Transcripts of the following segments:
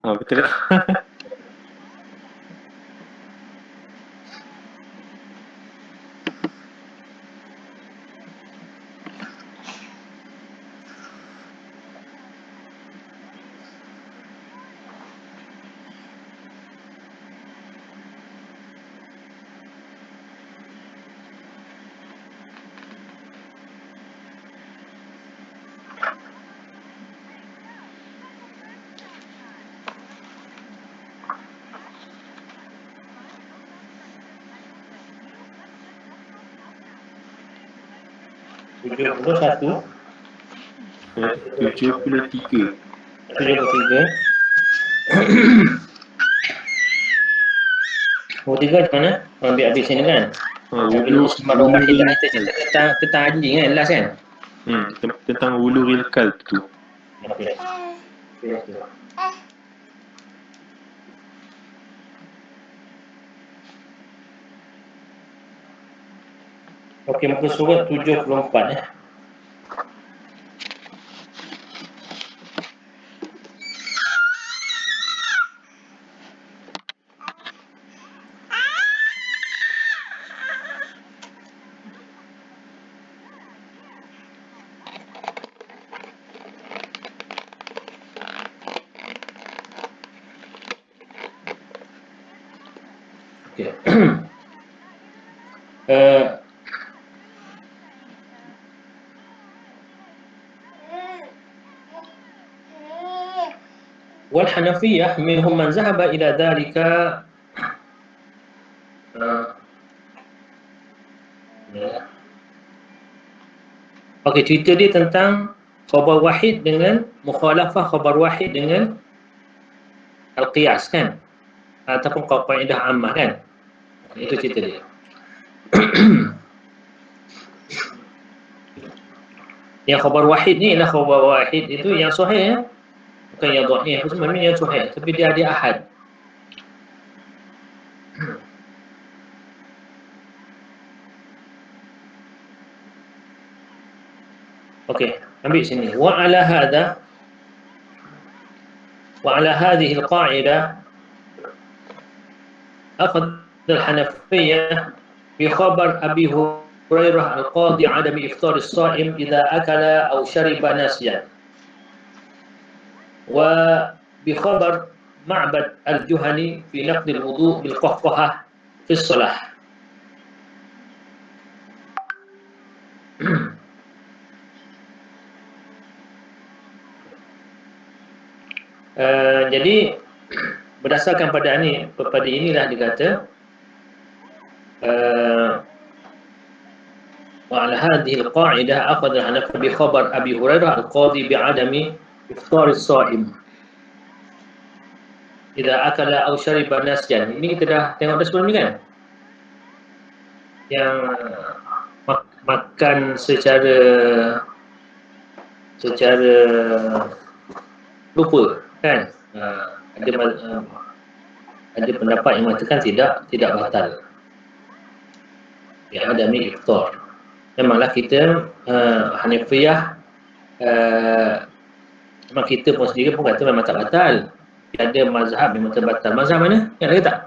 Betul. Tujuh puluh satu, 73. 73. Oh, tiga di mana? Ambil habis sini kan? Ulu Kita rilkal. cerita tentang anjing kan, last kan? Tentang ulu rilkal tu. Okey. Okey, muka surat 74 ya. Okey. والحنفية منهم من ذهب إلى ذلك. Okey, cerita dia tentang khabar wahid dengan mukhalafah khabar wahid dengan al-qiyas kan? Ataupun kaedah ammah kan? Itu cerita dia. Yang khabar wahid ni ialah khabar wahid itu yang sahih ya. Bukan yang dhaif, sebenarnya yang sahih, tapi dia ada ahad. Okey, ambil sini. Wa ala hadhihi al-qa'ida أخذ الحنفية بخبر أبي هريرة القاضي عدم إفطار الصائم إذا أكل أو شرب ناسيا، وبخبر معبد الجهني في نقد الوضوء بالقهقهة في الصلاة. Jadi berdasarkan pada inilah dikata وعلى هذه القاعدة أخذ الحنفية بخبر أبي هريرة القاضي بعدم إفطار الصائم إذا أكل أو شرب ناسيا. Ini kita dah tengok dah sebelum ni kan, yang makan secara lupa kan. Ada pendapat yang mengatakan tidak batal. Ya, ada iftar. Memanglah kita Hanifiyah, memang kita pun sendiri pun kata memang tak batal. Ada mazhab memang tak batal. Mazhab mana? Yang ada tak?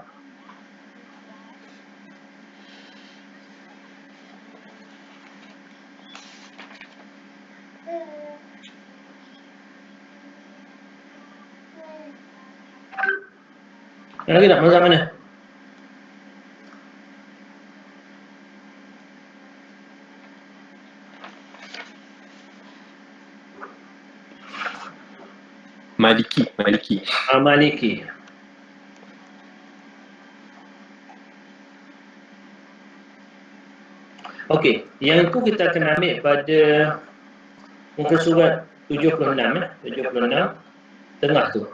Yang lagi tak? Mazhab mana? Maliki. Maliki. Okey, yang itu kita akan ambil pada muka surat 76 ya, 76 tengah tu.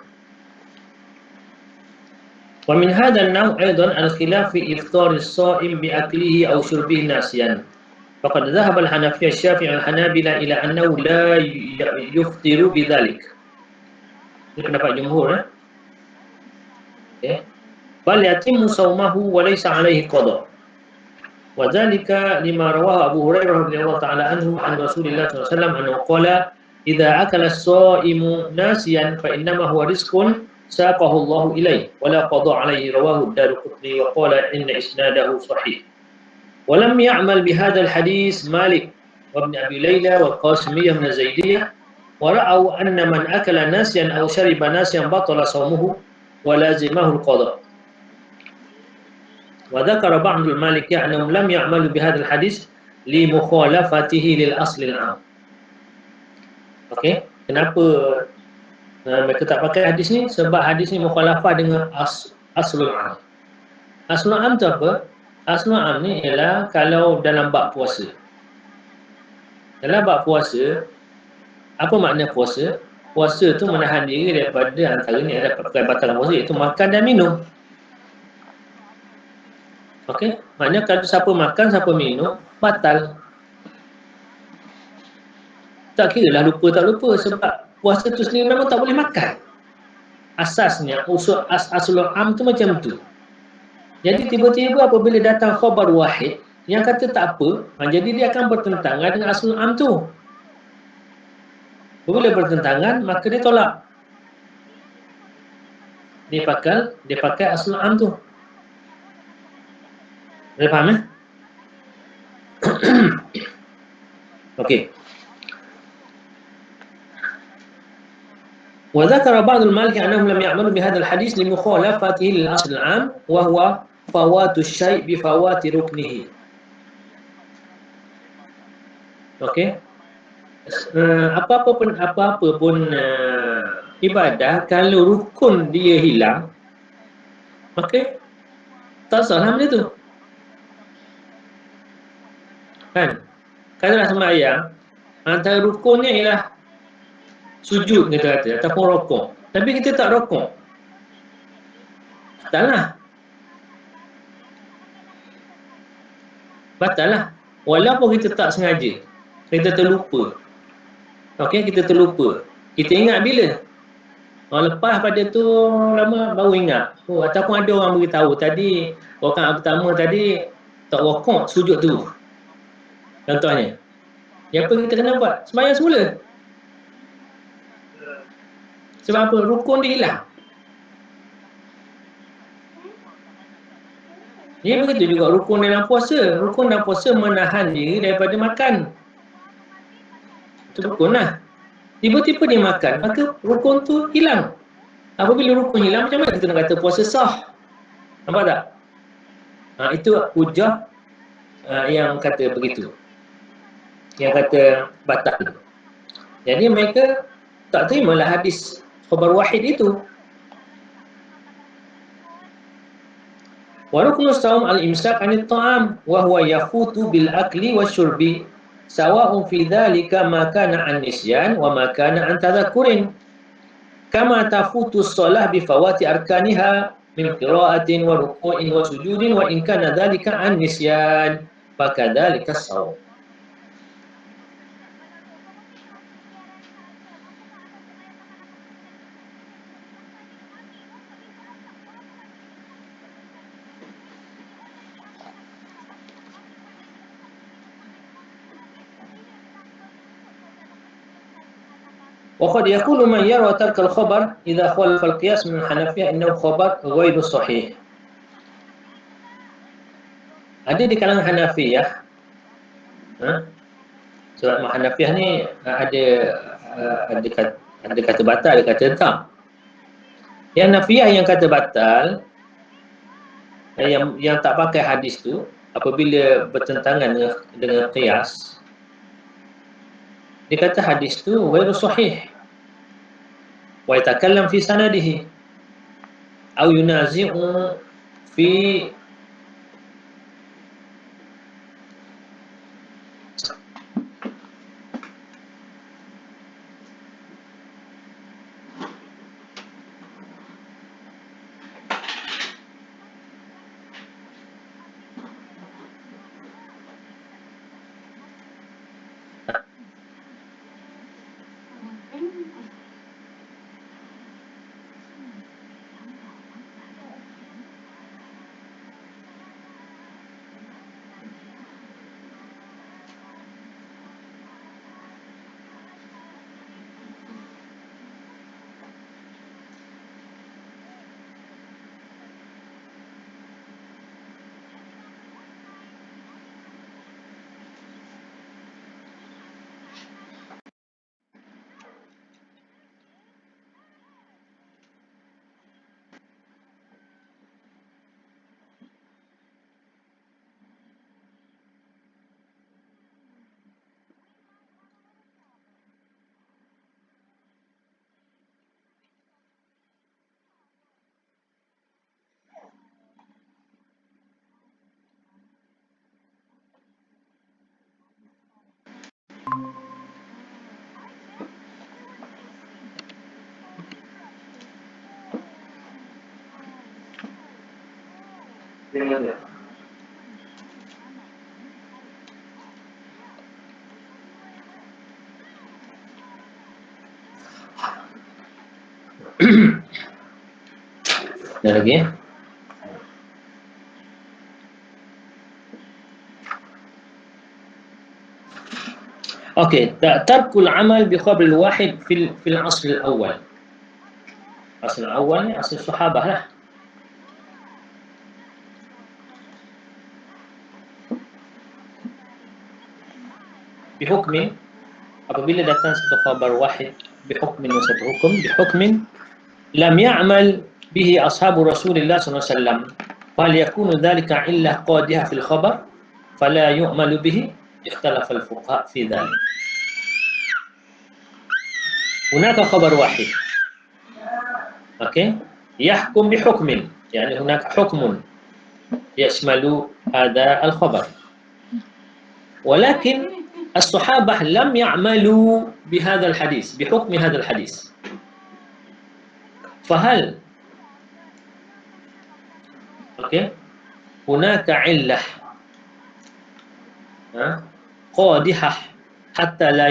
Wa min hadha an-naw' aidan al-khilaf fi iftar as-sha'im bi aklihi aw shurbihi nasiyan. Faqad dhahaba al-Hanafiyyah asy-Syafi'i wal-Hanabila ila annahu la yuftiru bidzalik. Ini pendapat jumhur ya. Okey. Bal yatimmu shaumahu wa laysa 'alaihi qada'. Wa dzalika lima rawahu Abu Hurairah radhiyallahu ta'ala anhu an Rasulillah sallallahu alaihi wasallam annahu qala idza akala as-sha'imu nasiyan fa innama huwa rizqun ساقه الله إليه ولا قضى عليه. رواه الدارقطني وقال إن إسناده صحيح. ولم يعمل بهذا الحديث مالك وابن أبي ليلى والقاسمية من الزيدية، ورأوا أن من أكل ناسيا أو شرب ناسيا بطل صومه ولازمه القضاء. وذكر بعض المالكية أنهم لم يعملوا بهذا الحديث لمخالفته للأصل العام. Okey, kenapa mereka tak pakai hadis ni? Sebab hadis ni mukhalafah dengan aslul am. Aslul am tu apa? Aslul am ni ialah kalau dalam bab puasa. Dalam bab puasa, apa makna puasa? Puasa tu menahan diri daripada antaranya ada perkara puasa, iaitu makan dan minum. Okey, maknanya kalau siapa makan, siapa minum, batal. Tak kira lah lupa tak lupa, sebab puasa tu sendiri memang tak boleh makan. Asasnya, usul aslul am tu macam tu. Jadi tiba-tiba apabila datang khabar wahid yang kata tak apa, jadi dia akan bertentangan dengan aslul am tu. Bila bertentangan, maka dia tolak. Dia pakai aslul am tu. Boleh faham ya? Okey. وذكر بعض المالكية أنهم لم يعملوا بهذا الحديث لمخالفته للأصل العام وهو فوات الشيء بفوات ركنه. Okey. Apa-apa pun ibadah, kalau rukun dia hilang, maka tak salah benda tu. Kan? Kalau nak sembahyang, antara rukunnya ialah sujud, kita kata, ataupun rokok. Tapi kita tak rokok, batal lah. Batal lah. Walaupun kita tak sengaja, kita terlupa. Okey, kita terlupa. Kita ingat bila? Lepas pada tu lama baru ingat. Ataupun ada orang beritahu tadi, rakaat pertama tadi tak rokok, sujud tu. Contohnya. Yang apa kita kena buat? Sembahyang semula. Sebab apa? Rukun dia hilang. Dia begitu juga rukun dalam puasa. Rukun dalam puasa menahan diri daripada makan. Itu rukun lah. Tiba-tiba dia makan, maka rukun tu hilang. Apabila rukun hilang, macam mana kita nak kata puasa sah? Nampak tak? Itu hujah yang kata begitu. Yang kata batal. Jadi mereka tak terimalah hadis khabar wahid itu. Wa ruknus shaum al-imsak 'anil ta'am wa huwa yafutu bil akli wasyurbi sawa'un fi dhalika ma kana 'an nisyan wa ma kana 'an tadhakkurin kama tafutu shalah bi fawati arkaniha min qira'atin wa ruku'in wa sujudin wa in kana dhalika 'an nisyan fakadzalika shaum. وقد يقول من يرى ترك الخبر إذا خالف القياس من الحنفية إنه خبر غير صحيح. Ada di kalangan Hanafiyah, sebab Hanafiyah ni ada kata batal, ada kata tak. Yang Hanafiyah yang kata batal, yang tak pakai hadis tu, apabila bertentangan dengan qiyas, dia kata hadis tu ghairu sahih wa yatakallam fi sanadihi aw yunazi'u fi Ada lagi ya? Okey, tarkul amal bi khabar al-wahid fil asl al-awwal. Asl al-awwal ni asl sahabah lah. Bihukmin, apabila datang satu khabar wahid bihukmin wa satu hukum, bihukmin lam ya'mal bihi ashabu Rasulillah sallallahu alaihi wasallam, fal yakunu dhalika illah qadihah fil khabar fala yu'malu bihi, ikhtalafa al-fuqaha fi dhalik. Hunaka khabar wahid, okey, yahkum bihukmin, yani hunaka hukmun yashmalu hadha al-khabar, walakin الصحابة لم يعملوا بهذا الحديث بحكم هذا الحديث، فهل هناك علة قادحة حتى لا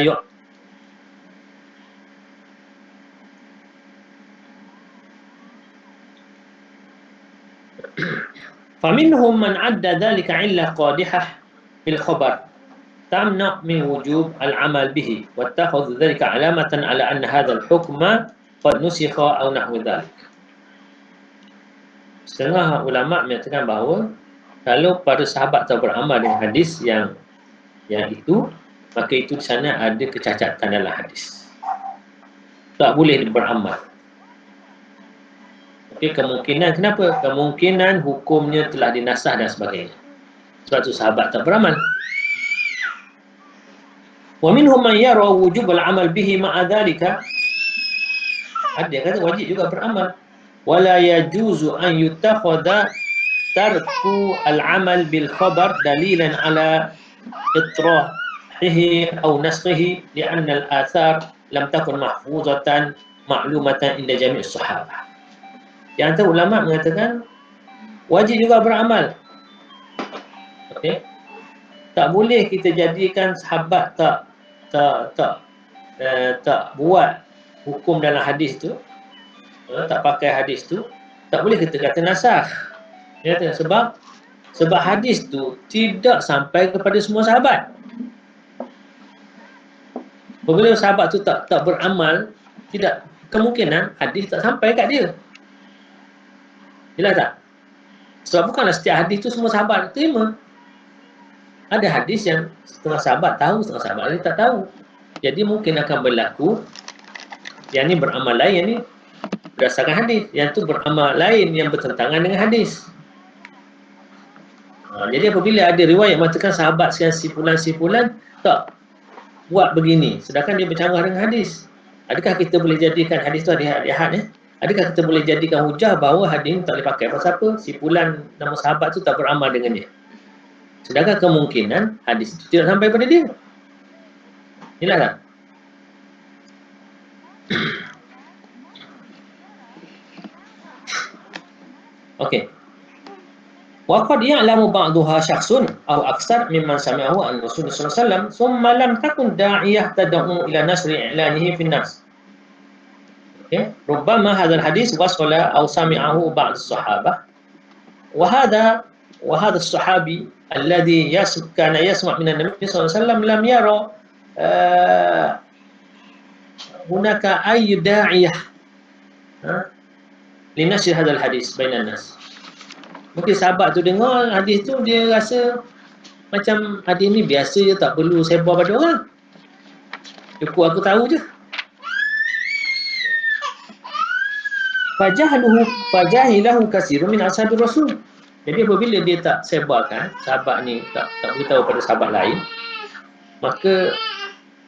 فمنهم من عد ذلك علة قادحة في الخبر تمنع من وجوب العمل به واتخذ ذلك علامة على أن هذا الحكم قد نسخ أو نحو ذلك. Setengah ulama menyatakan bahawa kalau para sahabat tak beramal dengan hadis yang itu, maka itu di sana ada kecacatan dalam hadis, tak boleh beramal. Okey, kemungkinan kenapa? Kemungkinan hukumnya telah dinasah dan sebagainya. Sebab itu sahabat tak beramal. ومنهم من يرى وجوب العمل به مع ذلك, ada yang kata wajib juga beramal, ولا يجوز أن يتخذ ترك العمل بالخبر دليلا على إطراحه أو نسخه لأن الآثار لم تكن محفوظة معلومة عند جميع الصحابة. Yang tu ulama mengatakan wajib juga beramal. Okey, tak boleh kita jadikan sahabat tak buat hukum dalam hadis tu, tak pakai hadis tu, tak boleh kita kata nasakh. Ya, sebab hadis tu tidak sampai kepada semua sahabat. Apabila sahabat tu tak beramal, tidak kemungkinan hadis tak sampai kat dia. Jelas tak? Sebab bukanlah setiap hadis tu semua sahabat terima. Ada hadis yang setengah sahabat tahu, setengah sahabat lain tak tahu. Jadi mungkin akan berlaku yang ni beramal lain, yang ni berdasarkan hadis, yang tu beramal lain yang bertentangan dengan hadis. Jadi apabila ada riwayat mengatakan sahabat simpulan tak buat begini, sedangkan dia bercanggah dengan hadis, adakah kita boleh jadikan hadis tu hadis-hadis ya? Adakah kita boleh jadikan hujah bahawa hadis ni tak boleh pakai? Pasal apa? Simpulan nama sahabat tu tak beramal dengan dia. Sedangkan kemungkinan hadis itu tidak sampai pada dia. Jelas tak? Okey. Wa qad ya'lamu ba'daha syakhsun aw aksar mimman sami'ahu an Rasulullah sallallahu alaihi wasallam thumma lam takun da'iyah tad'u ila nasri i'lanihi fi an-nas. Okey, rubbama hadha al-hadis wasala aw sami'ahu ba'd as-sahabah wa hadha as-sahabi alladhi kana yasma' min an-nabi sallallahu alaihi wasallam lam yara hunaka ay da'iyah li nashr hadha al-hadis bainan nas. Mungkin sahabat tu dengar hadis tu, dia rasa macam hadis ni biasa je, tak perlu sebar pada orang, cukup aku tahu je. Fajahilahu katsirun min ashabi Rasul. Jadi apabila dia tak sebarkan, sahabat ni tak beritahu pada sahabat lain, maka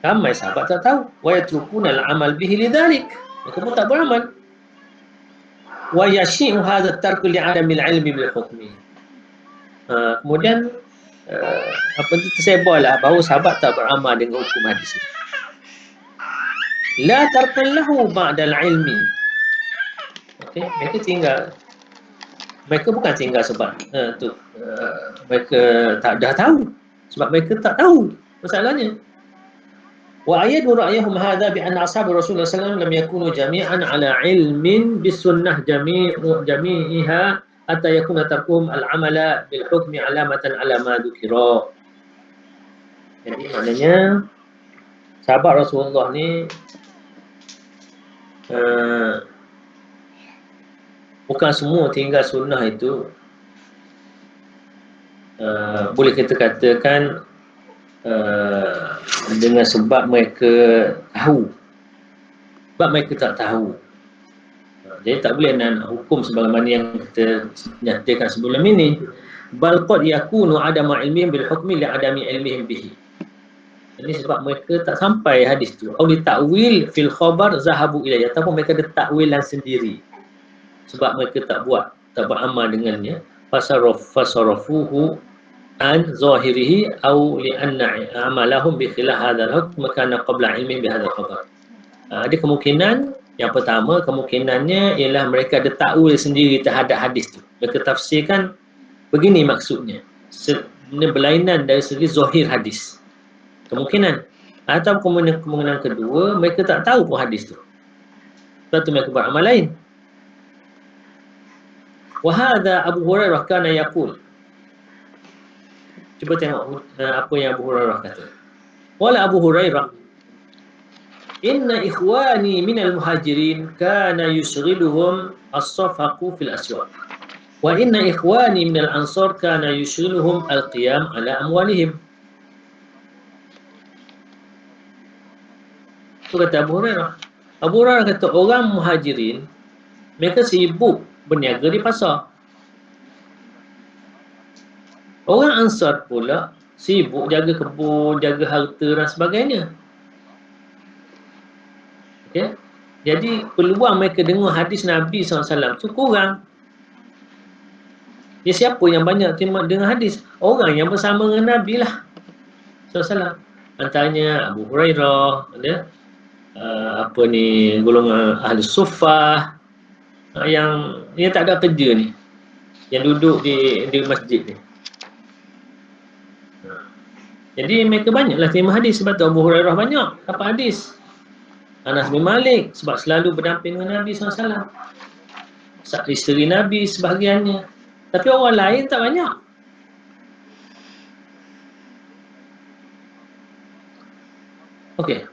ramai sahabat tak tahu. Wa yatrukuna al-amal bihi lidzalik, mereka pun tak beramal. Wa yashi'u hadha at-tarku li'adami al-'ilmi bil hukmi. Kemudian apa itu tersebarlah bahawa sahabat tak beramal dengan hukum hadis ini. La tarkan lahu ba'da al-'ilmi. Okey, mereka tinggal Mereka bukan tinggal sebab mereka dah tahu. Sebab mereka tak tahu masalahnya. Wa ayadu ra'yahum hadha bi anna ashab Rasulullah sallallahu alaihi wasallam lam yakunu jami'an ala ilmin bis sunnah jami'iha hatta yakuna tarkuhum al-amala bil hukmi alamatan ala ma dzukira. Jadi maknanya sahabat Rasulullah ni bukan semua tinggal sunnah itu boleh kita katakan dengan sebab mereka tahu, sebab mereka tak tahu. Jadi tak boleh nak hukum sebagaimana yang kita nyatakan sebelum ini. Bal qad yakunu adama ilmihim bil hukmi li adami ilmihim bihi. Ini sebab mereka tak sampai hadis tu. Atau ditakwil fil khabar zahabu ilayhi, ataupun mereka ada takwilan sendiri. Sebab mereka tak buat amal dengannya. Fasarafuhu an zahirihi au li anna amalahum bi khilaf hadzal hukm kana qabla ilmi bi hadzal khabar. Ada kemungkinan yang pertama, kemungkinannya ialah mereka ada takwil sendiri terhadap hadis tu. Mereka tafsirkan begini maksudnya. Ini berlainan dari segi zahir hadis. Kemungkinan. Atau kemungkinan kedua, mereka tak tahu pun hadis tu. Sebab tu mereka buat amal lain. Wa hadha Abu Hurairah kana yaqul. Cuba tengok apa yang Abu Hurairah kata. Wala Abu Hurairah, inna ikhwani minal muhajirin kana yushghiluhum as-safaqu fil aswaq. Wa inna ikhwani minal ansar kana yushghiluhum al-qiyam ala amwalihim. Itu kata Abu Hurairah. Abu Hurairah kata orang muhajirin mereka sibuk berniaga di pasar. Orang Ansar pula sibuk jaga kebun, jaga harta dan sebagainya. Okay? Jadi peluang mereka dengar hadis Nabi SAW tu kurang. Ya, siapa yang banyak dengar hadis? Orang yang bersama dengan Nabi lah SAW. Antaranya Abu Hurairah, golongan ahli suffah, yang tak ada kerja ni, yang duduk di masjid ni. Jadi mereka banyaklah terima hadis. Sebab tu Abu Hurairah banyak dapat hadis. Anas bin Malik sebab selalu berdamping dengan Nabi SAW. Isteri Nabi sebahagiannya. Tapi orang lain tak banyak. Okey.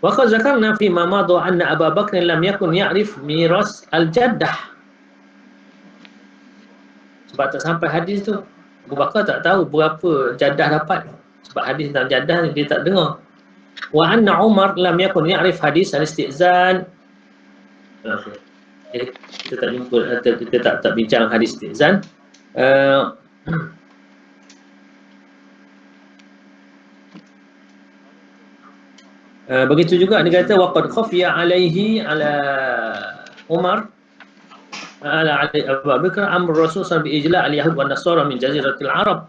Wa qad zakarna fi ma madha anna Abu Bakr lam yakun ya'rif miras al-jaddah. Sebab tak sampai hadis tu. Abu Bakar tak tahu berapa jaddah dapat. Sebab hadis tentang jaddah ni dia tak dengar. Wa anna Umar lam yakun ya'rif hadis al-istizan. Kita tak jumpa, kita tak bincang hadis istizan. Begitu juga dia kata waqad khafiya alaihi ala Umar ala Abu Bakar amr Rasul sallallahu alaihi wasallam bi ijla' al-yahud wan nasara min jaziratil Arab.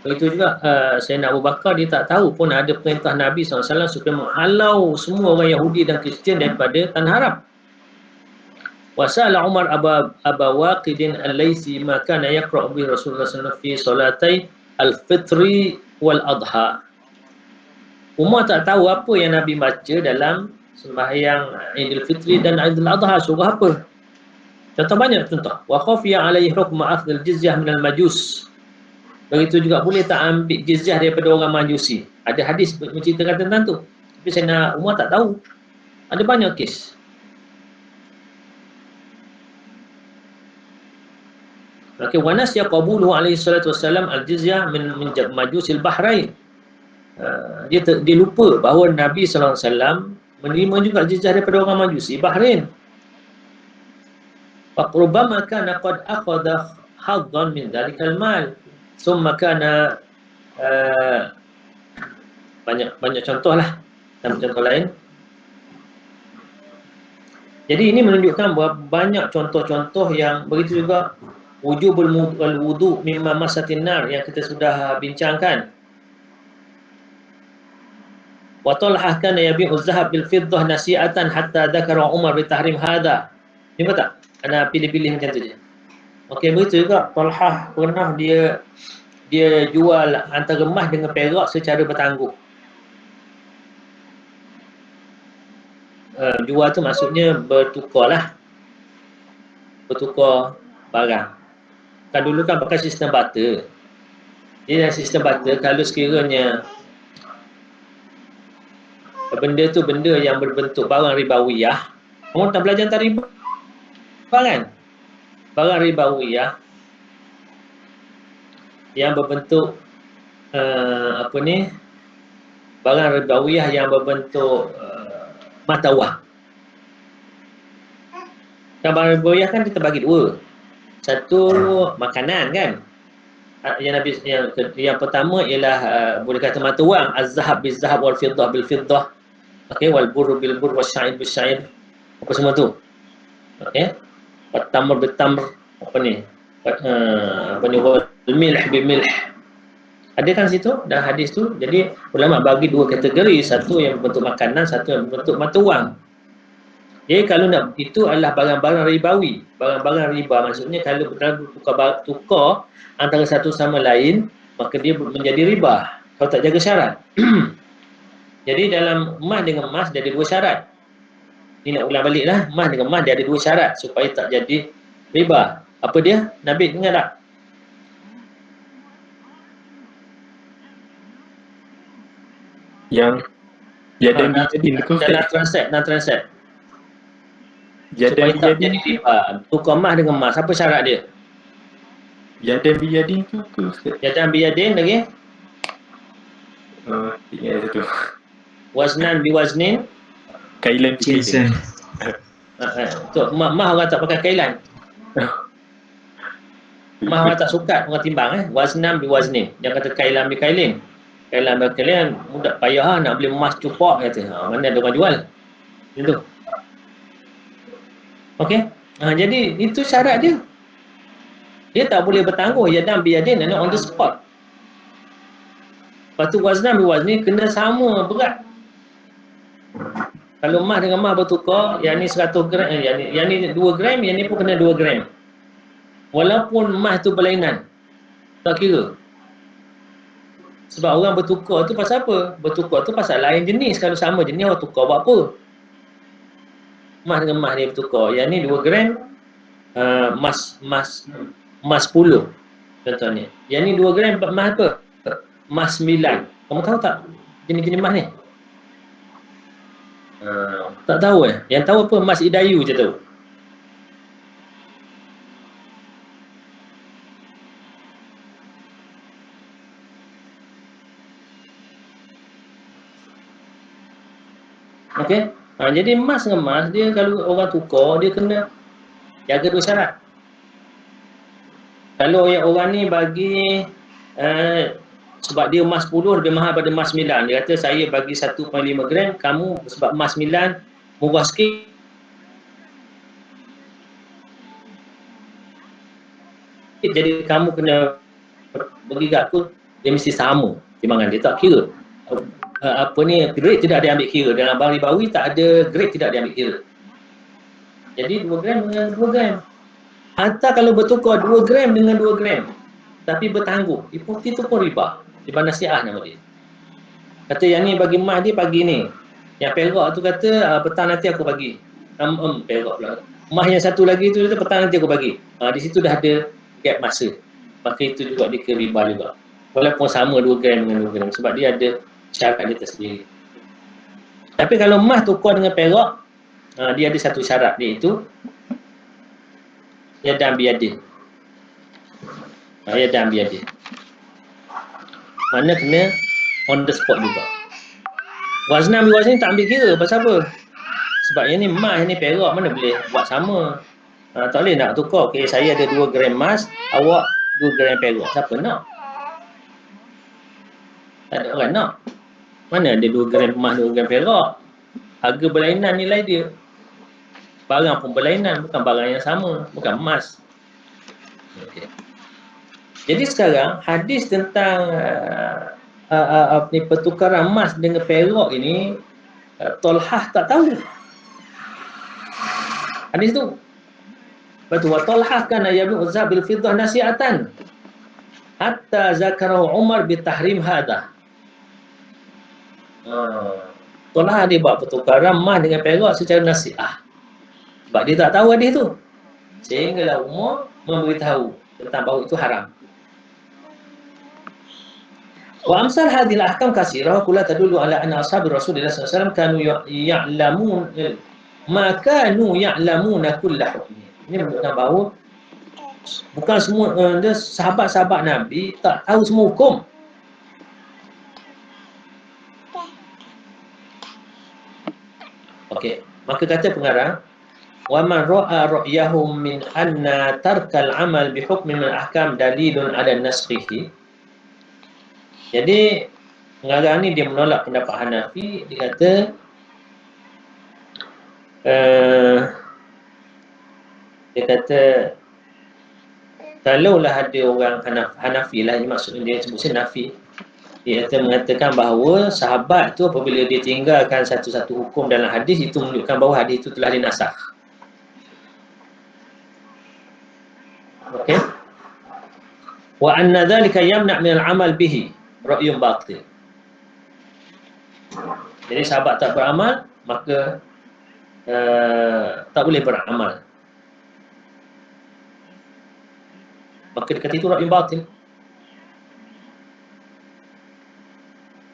Begitu juga Sayyidina Abu Bakar dia tak tahu pun ada perintah Nabi SAW supaya menghalau semua orang Yahudi dan Kristian daripada tanah Arab. Wasala Umar Aba Waqidin al-Laysi ma kana yaqra'u bi Rasulullah sallallahu alaihi wasallam fi salatai al-fitri wal adha. Umar tak tahu apa yang Nabi baca dalam sembahyang Idul Fitri dan Idul Adha, surah apa. Contoh banyak contoh. Wa khafiya alaihi hukm akhdh al-jizyah min al-majus. Begitu juga boleh tak ambil jizyah daripada orang Majusi. Ada hadis menceritakan tentang tu. Tapi Sayyidina Umar tak tahu. Ada banyak kes. Okey, wa nasiya qabuluhu alaihi salatu wassalam al-jizyah min majusil bahrain. Dia lupa bahawa Nabi SAW menerima juga jizyah daripada orang Majusi Bahrain. Faqrubama kana qad akhadha haddan min dhalikal mal. Summa kana banyak contoh lah, dan contoh lain. Jadi ini menunjukkan bahawa banyak contoh-contoh yang begitu juga wujubul wudu mimma masatin nar yang kita sudah bincangkan. Wa Talhah kana yabi'u az-zahab bil fiddah nasi'atan hatta dzakara Umar bi tahrim hadha. Nampak tak? Ana pilih-pilih macam tu je. Okey, begitu juga Talhah pernah dia jual antara emas dengan perak secara bertangguh. Jual tu maksudnya bertukar barang. Kan dulu kan pakai sistem barter. Jadi dalam sistem barter, kalau sekiranya benda tu benda yang berbentuk barang ribawiyah, kamu tak belajar tentang riba kan? Barang ribawiyah yang berbentuk barang ribawiyah yang berbentuk mata wang. Kan barang ribawiyah kan kita bagi dua. Satu makanan kan. Yang pertama ialah boleh kata mata wang, az-zahab biz-zahab wal fiddah bil fiddah. Okey, wal burr bil burr wasyair bis syair. Apa semua tu? Okey. Tamr bil tamr, wal milh bil milh. Ada kan situ dalam hadis tu. Jadi ulama bagi dua kategori, satu yang berbentuk makanan, satu yang berbentuk mata wang. Jadi kalau nak, itu adalah barang-barang ribawi. Barang-barang riba maksudnya kalau tukar antara satu sama lain, maka dia menjadi riba kalau tak jaga syarat. Jadi dalam emas dengan emas dia ada dua syarat. Ini nak ulang balik lah. Emas dengan emas dia ada dua syarat supaya tak jadi riba. Apa dia? Nabi dengar tak? Yang jadam bijadin ke Ustaz? Nak transact. Jadam Supaya tak bijadin jadi riba. Tukar emas dengan emas. Apa syarat dia? Jadam bijadin tu ke Ustaz? Jadam biyadin lagi? Tinggal satu. Waznan biwaznin. Kailan Cinsen. Mah orang tak pakai kailan. Mah orang tak sukat orang timbang Waznan biwaznin. Jangan kata kailan bikailin. Kailan bikailin mudah payah nak beli emas cupak kata. Mana ada orang jual. Itu. Okey. Jadi itu syarat dia. Dia tak boleh bertangguh jadam biyadin on the spot. Lepas tu waznan biwaznin kena sama berat. Kalau emas dengan emas bertukar, yang ni 100 gram, yang ni 2 gram, yang ni pun kena 2 gram. Walaupun emas tu berlainan, tak kira. Sebab orang bertukar tu pasal apa? Bertukar tu pasal lain jenis. Kalau sama jenis, orang tukar buat apa? Emas dengan emas dia bertukar. Yang ni 2 gram, emas 10 contohnya. Yang ni 2 gram emas apa? Emas 9. Kamu tahu tak jenis-jenis emas ni? Tak tahu Yang tahu apa? Emas Idayu je tahu. Okey. Jadi emas dengan emas dia kalau orang tukar dia kena jaga dua syarat. Kalau yang orang ni bagi sebab dia emas 10 lebih mahal daripada emas 9. Dia kata saya bagi 1.5 gram, kamu sebab emas 9 murah sikit. Jadi kamu kena bagi kat aku, dia mesti sama timbangan dia, tak kira. Grade tidak dia ambil kira. Dalam barang ribawi tak ada grade tidak dia ambil kira. Jadi 2 gram dengan 2 gram. Atau kalau bertukar 2 gram dengan 2 gram tapi bertangguh, itu pun riba. Riba nasiah nama dia. Kata yang ni bagi emas dia pagi ni. Yang perak tu kata petang nanti aku bagi. Perak pula. Emas yang satu lagi tu kata petang nanti aku bagi. Di situ dah ada gap masa. Maka itu juga dia kira riba juga. Walaupun sama 2 gram dengan 2 gram. Sebab dia ada syarat dia tersendiri. Tapi kalau emas tukar dengan perak, dia ada satu syarat, iaitu yadam biyadin. Yadam biyadin. Mana kena on the spot juga. Waznan biwaznin tak ambil kira. Pasal apa? Sebab yang ni emas, yang ni perak, mana boleh buat sama. Tak boleh nak tukar. Okay, saya ada 2 gram emas, awak 2 gram perak. Siapa nak? Tak ada orang nak. Mana ada 2 gram emas, 2 gram perak? Harga berlainan nilai dia. Barang pun berlainan, bukan barang yang sama, bukan emas. Okay. Jadi sekarang hadis tentang pertukaran emas dengan perak ini Talhah tak tahu hadis tu. Betul. Wa Talha kana yabi'u dzahab bil fiddah nasi'atan hatta zakarahu Umar bi tahrim hadha. Talha dia buat pertukaran emas dengan perak secara nasi'ah. Sebab dia tak tahu hadis tu. Sehinggalah Umar memberitahu tentang bahawa itu haram. Wa amsal hadhihi al-ahkam katsirah kulla tadullu ala anna ashabi Rasulillah sallallahu alaihi wasallam kanu ya'lamun ma kanu ya'lamuna kulla hukmi. Ini menunjukkan bahawa bukan semua sahabat-sahabat Nabi tak tahu semua hukum. Okey, maka kata pengarang, wa man ra'a ra'yahum min anna tarkal amal bi hukmin min ahkam dalilun ala naskhihi. Jadi pengarang ni dia menolak pendapat Hanafi. Dia kata kalaulah ada orang Hanafi lah, maksudnya dia sebut Hanafi, dia mengatakan bahawa sahabat tu apabila dia tinggalkan satu-satu hukum dalam hadis, itu menunjukkan bahawa hadis itu telah dinasakh. Okey. Wa anna dhalika yamna' min al-amal bihi ra'yun batil. Jadi sahabat tak beramal, maka tak boleh beramal. Maka dia kata itu ra'yun batil.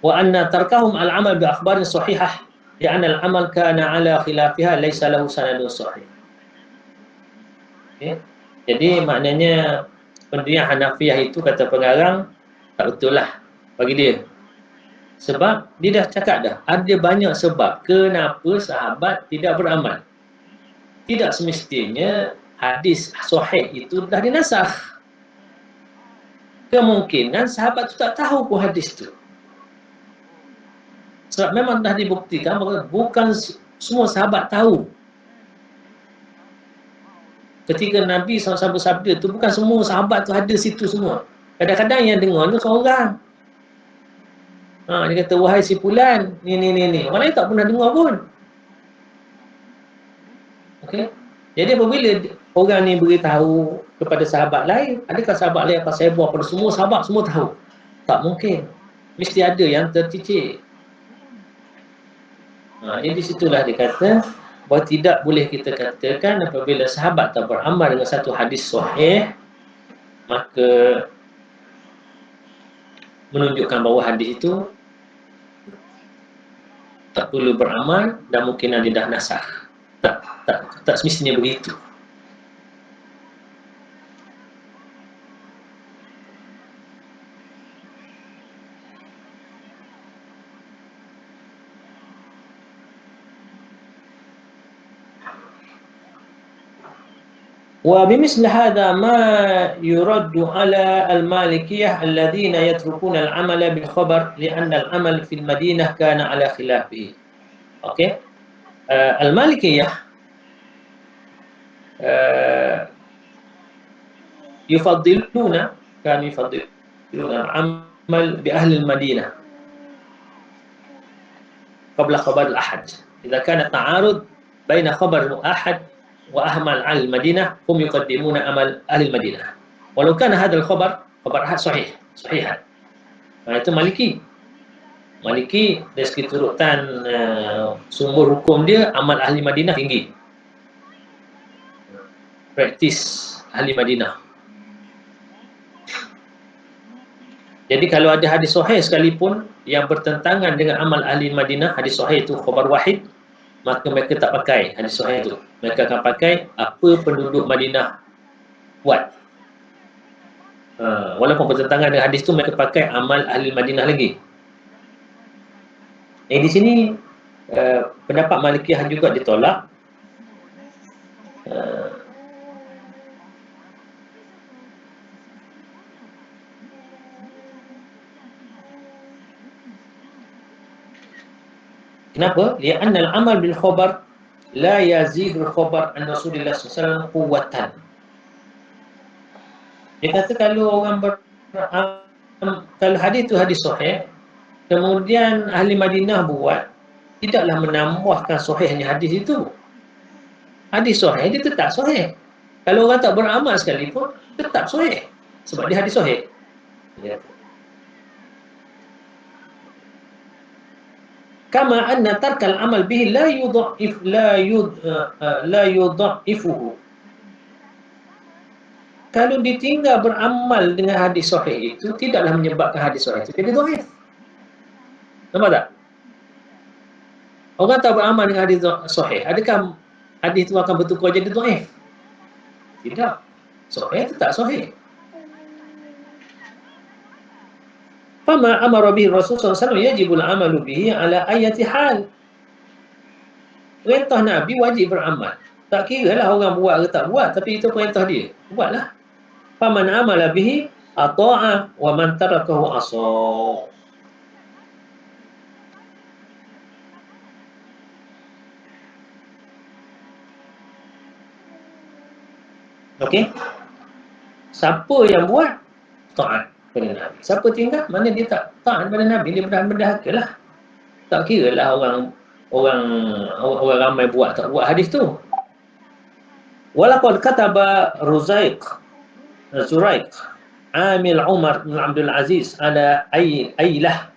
Wa anna tarkahum al-amal bi akhbarin sahihah li'anna al-amal kana ala khilafiha laysa lahu sanadun sahih. Okay. Jadi maknanya pendirian Hanafiyah itu, kata pengarang, tak betul lah bagi dia. Sebab dia dah cakap dah, ada banyak sebab kenapa sahabat tidak beramal. Tidak semestinya hadis sahih itu dah dinasakh. Kemungkinan sahabat tu tak tahu pun hadis tu. Sebab memang dah dibuktikan bahawa bukan semua sahabat tahu. Ketika Nabi SAW bersabda tu, bukan semua sahabat tu ada situ semua. Kadang-kadang yang dengar tu seorang. Dia kata, wahai si Fulan, ni. Orang lain tak pernah dengar pun. Okay? Jadi apabila orang ni beritahu kepada sahabat lain, adakah sahabat lain akan sebar pada semua sahabat, semua tahu? Tak mungkin. Mesti ada yang tercicir. Jadi situlah dia kata bahawa tidak boleh kita katakan apabila sahabat tak beramal dengan satu hadis sahih, maka menunjukkan bahawa hadis itu tak perlu beramal dan mungkin dia dah nasakh. Tak semestinya begitu. وبمثل هذا ما يرد على المالكية الذين يتركون العمل بالخبر لأن العمل في المدينة كان على خلافه. Okay. المالكية يفضلون العمل بأهل المدينة قبل خبر الأحد. إذا كان التعارض بين خبر الأحد وأهمل أهل المدينة هم يقدمون أمل أهل المدينة ولو كان هذا الخبر خبر أحد صحيحا. Itu Maliki dari segi turutan sumber hukum dia, amal ahli Madinah tinggi, praktis ahli Madinah. Jadi kalau ada hadis sahih sekalipun yang bertentangan dengan amal ahli Madinah, hadis sahih itu khabar wahid, maka mereka tak pakai hadis sahih itu. Mereka akan pakai apa penduduk Madinah buat. Walaupun bertentangan dengan hadis itu, mereka pakai amal ahli Madinah lagi. Di sini pendapat Malikiyah juga ditolak. Kenapa? Li'anna al-amal bil khabar la yazidul khabar an Rasulullah SAW quwwatan. Dia kata kalau orang kalau hadis itu hadis sahih, kemudian ahli Madinah buat, tidaklah menambahkan sahihnya hadis itu. Hadis sahih dia tetap sahih. Kalau orang tak beramal sekalipun, tetap sahih. Sebab dia hadis sahih. Ya. Kama anna tarkal amal bihi la yudha'ifuhu. Kalau ditinggal beramal dengan hadis sahih itu, tidaklah menyebabkan hadis sahih itu jadi dhaif. Nampak tak? Orang tak beramal dengan hadis sahih, adakah hadis itu akan bertukar jadi dhaif? Tidak. Sahih itu tak sahih. Fama amara bihi Rasul SAW yajibul amalu bihi ala ayati hal. Perintah Nabi wajib beramal. Tak kira lah orang buat ke tak buat, tapi itu perintah dia. Buatlah. Faman amala bihi ata'a wa man tarakahu asa. Okey? Siapa yang buat, taat pada Nabi. Siapa tinggal, mana dia tak taat pada Nabi, dia berdahaka lah. Tak kira lah orang ramai buat tak buat hadis tu. Walaqad kataba Zuraik Amil Umar bin Abdul Aziz ada Ailah.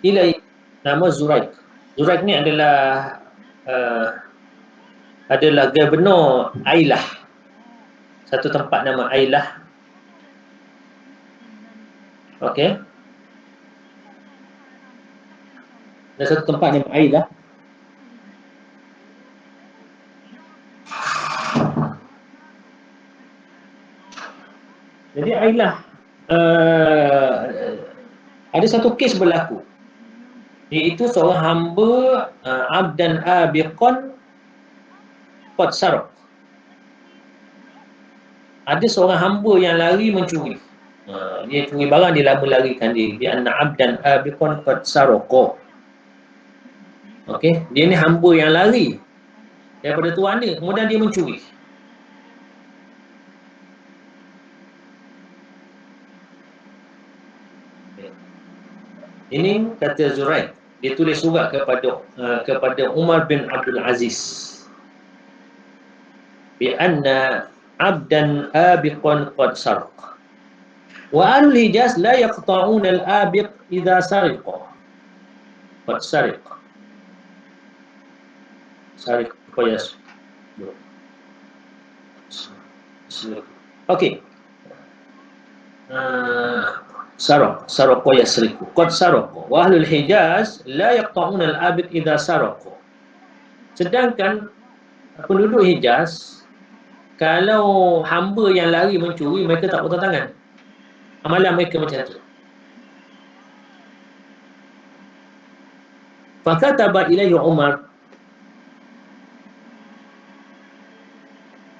Ilai, nama Zuraik. Zuraik ni adalah gubernur Ailah. Satu tempat nama Ailah. Okey. Ada satu tempat nama Ailah. Jadi Ailah ada satu kes berlaku. Iaitu seorang hamba abdan abiqan qad sarq. Ada seorang hamba yang lari mencuri. Dia curi barang, dia lama larikan diri. Dia anna abdan abiqan qad sarqa. Okey, dia ni hamba yang lari daripada tuan dia, kemudian dia mencuri. Ini kata Zuraik, dia tulis surat kepada Umar bin Abdul Aziz. Bi anna abdan abiqan qad sarq. Wa ahlul Hijaz la yaqta'un al-abiq idza sariqa. Qad sariq. Sariq qayas. Okey. Sarqa yasriqu. Qad saraqa. Wa ahlul Hijaz la yaqta'un al-abiq idza saraqa. Sedangkan penduduk Hijaz, kalau hamba yang lari mencuri, mereka tak potong tangan. Amalan mereka macam tu. Fakataba ilaihi Umar.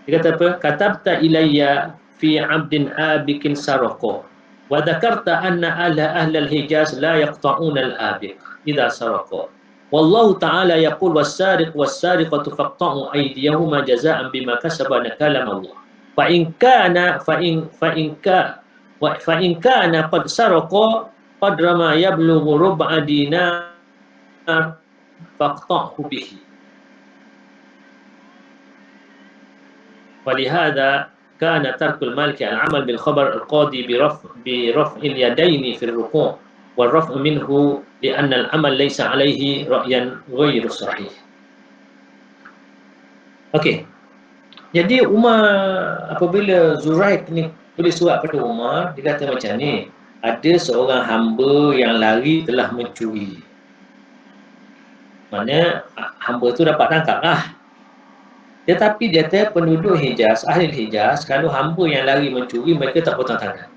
Dia kata apa? Katabta ilayya fi 'abdin abikin saraqa. Wa dzakarta anna ahlal Hijaz la yaqta'una al-abiq idza saraqa. Wallahu ta'ala yaqul was-sariq was-sariqatu faqta'u aydiyahuma jazaa'an bima kasaba nakalam Allah. Fa in kana qad saraqa qadra ma yablughu rub'a dinar faqta'hu bihi. ولهذا كان ترك المالك العمل بالخبر القاضي برفع اليدين في الركوع والرفع منه لأن العمل ليس عليه رأيا غير صحيح. Okey. Jadi Umar, apabila Zuraik ni tulis surat pada Umar, dia kata macam ni, ada seorang hamba yang lari telah mencuri. Maknanya hamba tu dapat tangkap lah. Tetapi dia kata penduduk Hijaz, ahli Hijaz, kalau hamba yang lari mencuri, mereka tak potong tangan.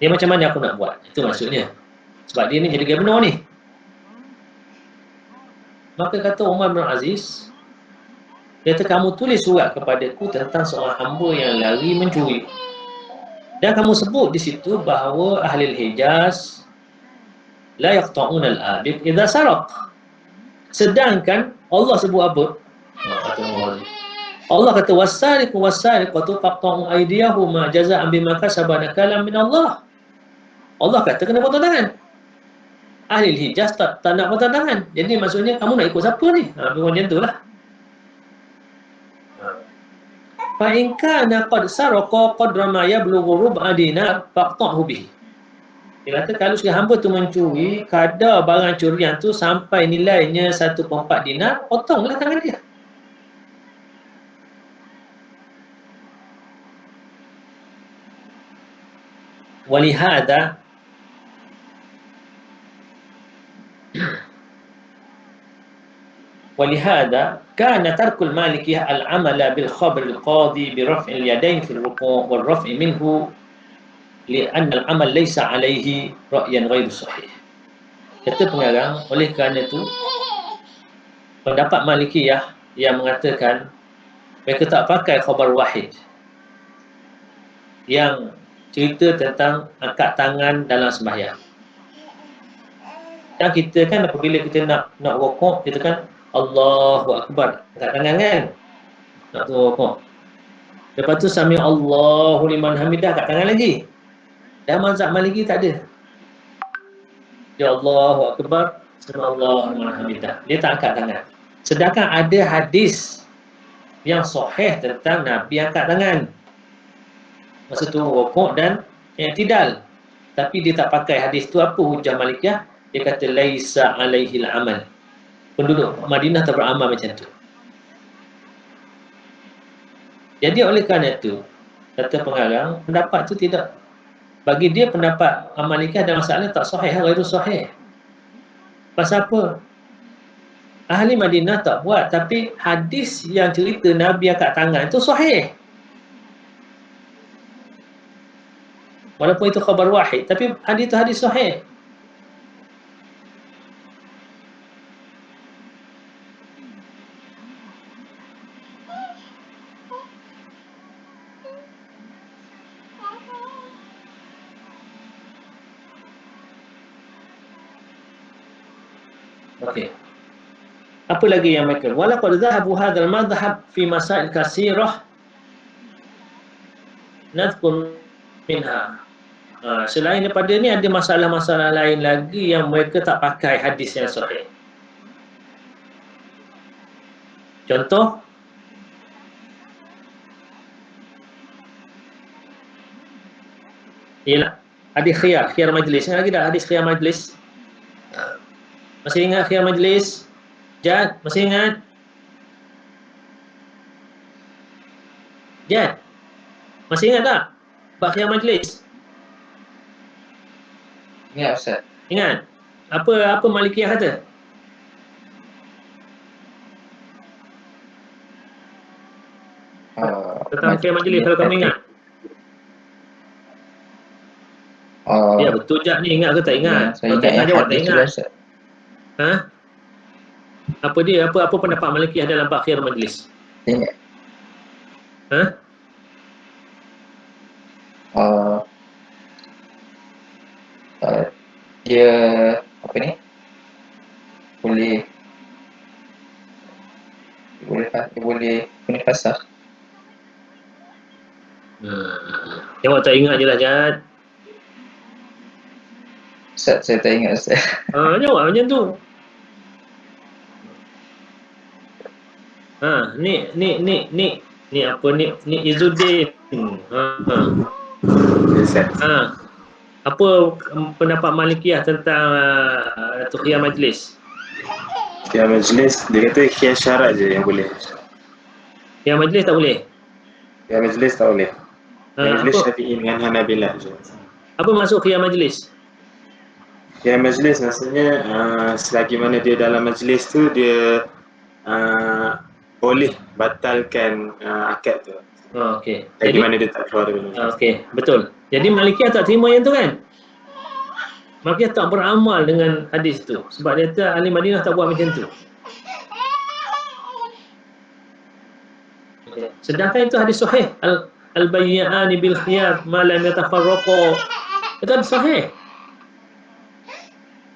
Dia macam mana aku nak buat? Itu maksudnya. Sebab dia ni jadi gubernur ni. Maka kata Umar bin Aziz, dia kata kamu tulis surat kepadaku tentang seorang hamba yang lari mencuri. Dan kamu sebut di situ bahawa ahli Hijaz la yaqta'una al-abiq idza saraq. Sedangkan Allah sebut apa? Allah kata was-sariqu was-sariqatu faqta'u aydiyahuma jazaa'an bima kasaba nakalam min Allah. Allah kata kena potong tangan. ahli Hijaz tak nak bertantangan. Jadi maksudnya kamu nak ikut siapa ni? Macam tu lah. Fa in kana qad saraqa qadra ma yablughu rub'a dinar faqta'hu bihi. Dia kata kalau sekali hamba tu mencuri kadar barang curian tu sampai nilainya 1/4 dinar, potonglah tangan dia. Walihada ولهذا كان ترك المالكية العمل بالخبر القاضي برفع اليدين في الركوع والرفع منه لأن العمل ليس عليه رأيا غير صحيح. Kata pengarang, oleh kerana itu pendapat Malikiyah yang mengatakan mereka tak pakai khabar wahid yang cerita tentang angkat tangan dalam sembahyang. Dan kita kan apabila kita nak rukuk, kita kan Allahu Akbar, angkat tangan kan, nak rukuk. Lepas tu sami Allahu liman hamidah, angkat tangan lagi. Dan mazhab Maliki tak ada. Dia Allahu Akbar, sami Allahu liman hamidah. Dia tak angkat tangan. Sedangkan ada hadis yang sahih tentang Nabi angkat tangan masa tu rukuk dan i'tidal. Tapi dia tak pakai hadis tu. Apa hujah Malikiyah? Dia kata laisa alaihi al-amal. Penduduk Madinah tak beramal macam tu. Jadi oleh kerana itu, kata pengarang, pendapat tu tidak, bagi dia pendapat Malikiyah ada masalah tak sahih, ghairu sahih. Pasal apa? Ahli Madinah tak buat, tapi hadis yang cerita Nabi angkat tangan itu sahih. Walaupun itu khabar wahid, tapi hadis itu hadis sahih. Okey. Apa lagi yang mereka? Walaqad dhahabu hadzal madhhab fi masail katsirah nadhkur minha. Selain daripada ni ada masalah-masalah lain lagi yang mereka tak pakai hadis yang sahih. Contoh, ialah hadis khiyar majlis. Ingat lagi tak hadis khiyar majlis? Masih ingat khiyar majlis? Jad, masih ingat? Jad, masih ingat tak? Bab khiyar majlis? Ingat Ustaz. Ingat? Apa Malikiyah kata? Tentang khiyar majlis kalau kamu ingat. Ya betul Jad ni, ingat ke tak ingat? Saya Kalau tak ingat jawab tak ingat. Ustaz. Ha? Apa dia? Apa pendapat Malikiyah dalam bab khiyar majlis? Ingat. Ha? Dia apa ni? Boleh pasar. Jawab tak ingat je lah Jad. Ustaz, saya tak ingat Ustaz. Jawab macam tu. Ni apa ni? Ni Izzuddin. Apa pendapat Malikiyah tentang khiyar majlis? Khiyar majlis, dia kata khiyar syarat je yang boleh. Khiyar majlis tak boleh? Khiyar majlis tak boleh. Khiyar majlis Apa? Syafi'i dengan Hanabilah je. Apa maksud khiyar majlis? Khiyar majlis maksudnya selagi mana dia dalam majlis tu, dia boleh batalkan akad tu. Okey. Selagi mana dia tak keluar dari majlis. Okey, betul. Jadi Malikiyah tak terima yang tu kan? Malikiyah tak beramal dengan hadis tu. Sebab dia kata ahli Madinah tak buat macam tu. Sedangkan itu hadis sahih. Al-bayyani bil khiyar ma lam yatafarraqa. Itu hadis sahih.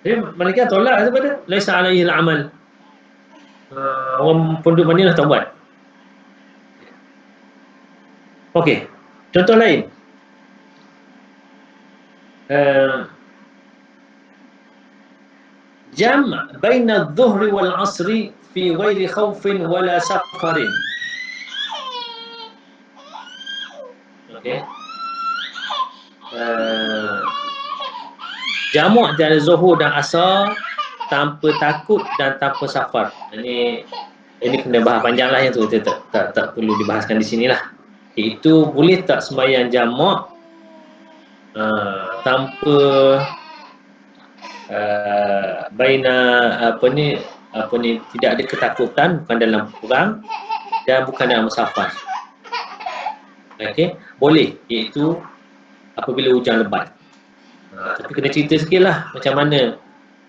Jadi Malikiyah tolak daripada laisa alaihi al-amal. Orang penduduk Madinah tak buat. Okey. Contoh lain. jam' baina adh-dhuhri wal 'asri fi ghairi khaufin wala safarin. Okey. Jamu' antara zuhur dan asar tanpa takut dan tanpa safar. Ini kena bahas panjang lah yang tu, kita tak perlu dibahaskan di sini lah. Itu boleh tak sembahyang jamu' tanpa baina tidak ada ketakutan, bukan dalam perang dan bukan dalam musafar. Okey, boleh, iaitu apabila hujan lebat. Tapi kena cerita sikit lah macam mana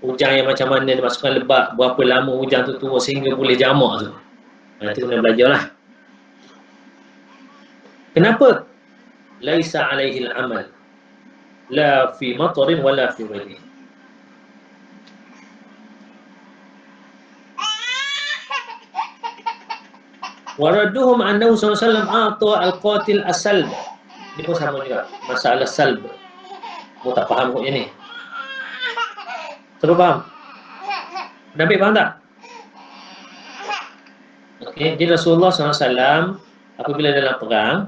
hujan yang macam mana dimasukkan lebat, berapa lama hujan tu turun sehingga boleh jamak tu. Itu kena belajar lah. Kenapa? Laisa alaihi al-amal la fi matarin wala fi ghairihi. Waraduhum annahu sallallahu alaihi wasallam a'ta al-qatil as-salb. Ini pun sama juga, masalah salb. Mu tak faham kot ni. Terus faham? Nabi faham tak? Okey, jadi Rasulullah SAW apabila dalam perang,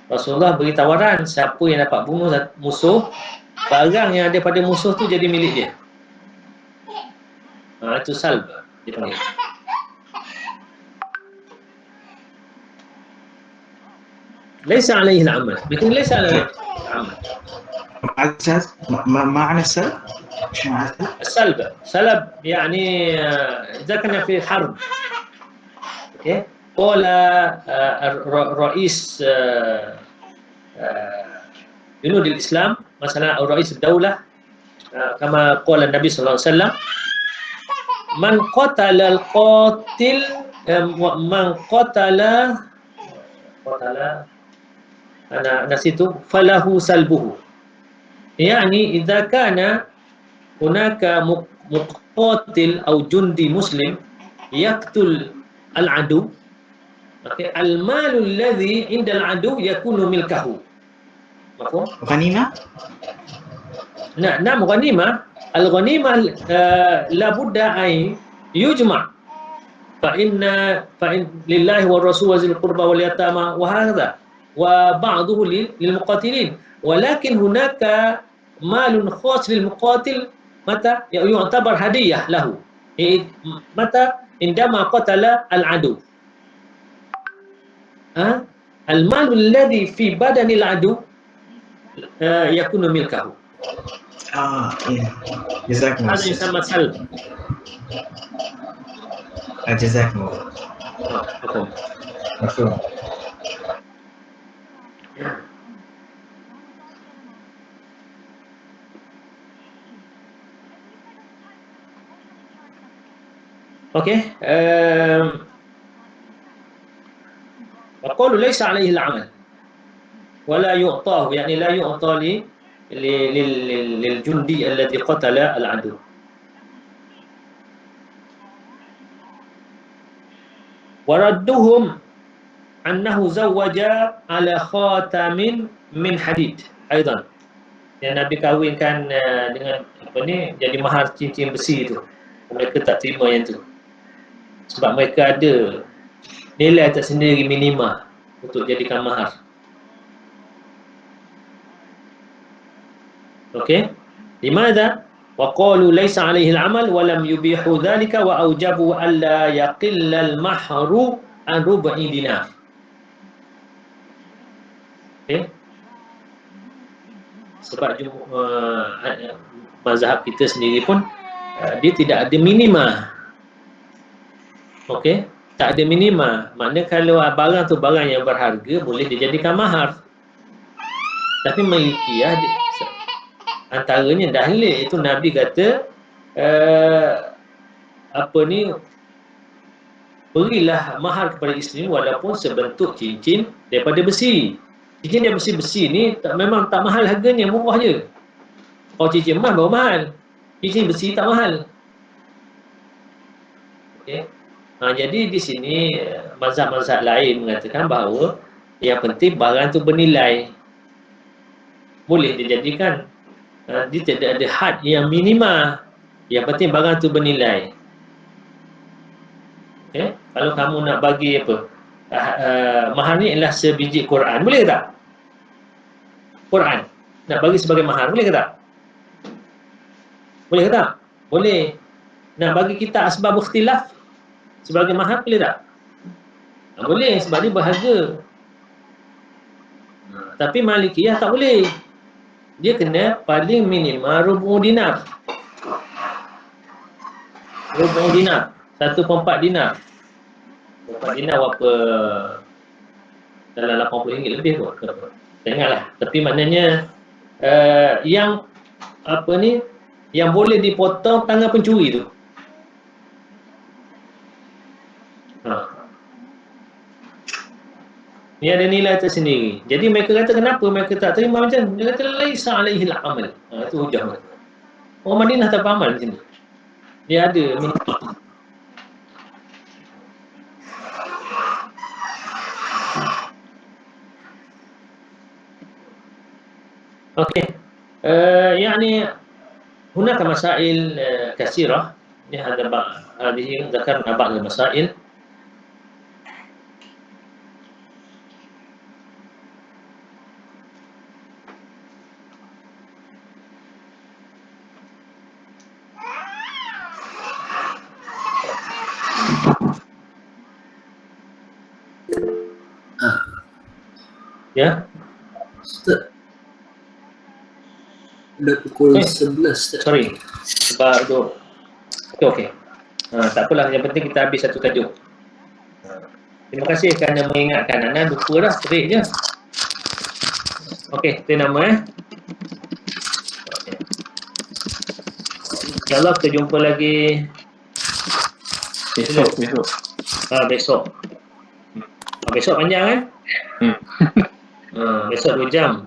Rasulullah beri tawaran siapa yang dapat bunuh musuh, barang yang ada pada musuh tu jadi milik dia. Itu salb dipanggil. Laisa alaihi al-amal. Betul, laisa alaihi al-amal. معنى السلب؟ شو معنى السلب؟ السلب يعني إذا كان في حرب، okay. قال رئيس جنود الإسلام مثلا أو رئيس الدولة كما قال النبي صلى الله عليه وسلم من قتل القاتل من قتل أنا نسيته فله سلبه. يعني إذا كان هناك مقاتل أو جندي مسلم يقتل العدو، المال الذي عند العدو يكون ملكه. مفهوم؟ غنيمة؟ نعم غنيمة. الغنيمة لابد أن يجمع، فإن لله والرسول وذي القربى واليتامى وهكذا وبعضه للمقاتلين، ولكن هناك مال خاص للمقاتل متى يعتبر هدية له، متى عندما قتل العدو. المال الذي في بدن العدو يكون ملكه. إيه. جزاكم الله. هذا يسمى سلب. جزاكم الله. مفهوم. Okey, وقالوا ليس عليه العمل ولا يعطاه، يعني لا يعطى للجندي الذي قتل العدو. وردهم أنه زوج على خاتم من حديد أيضا. Yang Nabi kahwinkan dengan jadi mahar cincin besi itu. Mereka tak terima yang tu. Sebab mereka ada nilai tersendiri minima untuk jadikan mahar. Okey. Limadha? Wa qalu laysa 'alaihi al-'amal wa lam yubihu dhalika wa aujabu alla yaqilla al-mahru an rub'i dinar. Okey. Sebab mazhab kita sendiri pun dia tidak ada minima. Okey, tak ada minima. Maknanya kalau barang tu barang yang berharga boleh dijadikan mahar. Tapi Malikiyah antaranya dalil itu Nabi kata berilah mahar kepada isteri walaupun sebentuk cincin daripada besi. Cincin yang besi-besi ni memang tak mahal harganya, murah je. Kalau cincin emas baru mahal. Cincin besi tak mahal. Okey. Jadi di sini mazhab-mazhab lain mengatakan bahawa yang penting barang tu bernilai. Boleh dijadikan Dia tidak ada had yang minima. Yang penting barang tu bernilai. Okay? Kalau kamu nak bagi apa? Mahar ni adalah sebiji Quran. Boleh ke tak? Quran. Nak bagi sebagai mahar. Boleh ke tak? Boleh ke tak? Boleh. Nak bagi kita asbab ikhtilaf sebagai mahar. Boleh tak? Boleh. Sebab dia berharga. Tapi Malikiyah tak boleh. Dia kena paling minima rubu' dinar. Rubu' dinar. 1/4 dinar. 4 dinar berapa? Dalam RM80 lebih kot. Tak ingatlah. Tapi maknanya yang apa ni, yang boleh dipotong tangan pencuri tu. Ni ada nilai tersendiri. Jadi mereka kata kenapa mereka tak terima macam ni? Dia kata laisa alaihi al-amal. Itu hujah. Orang Madinah tak amal di sini. Dia ada minimum. Okey. يعني هناك مسائل كثيرة. هذه ذكرنا بعض المسائل. Ya. Udah pukul 11 tak? Sorry. Baru. Okey. Tak apalah, yang penting kita habis satu tajuk. Terima kasih kerana mengingatkan. Ana lupa dah, terik je. Okey, itu nama Okay. InsyaAllah kita jumpa lagi Besok. besok. Besok panjang kan? Besok 2 jam.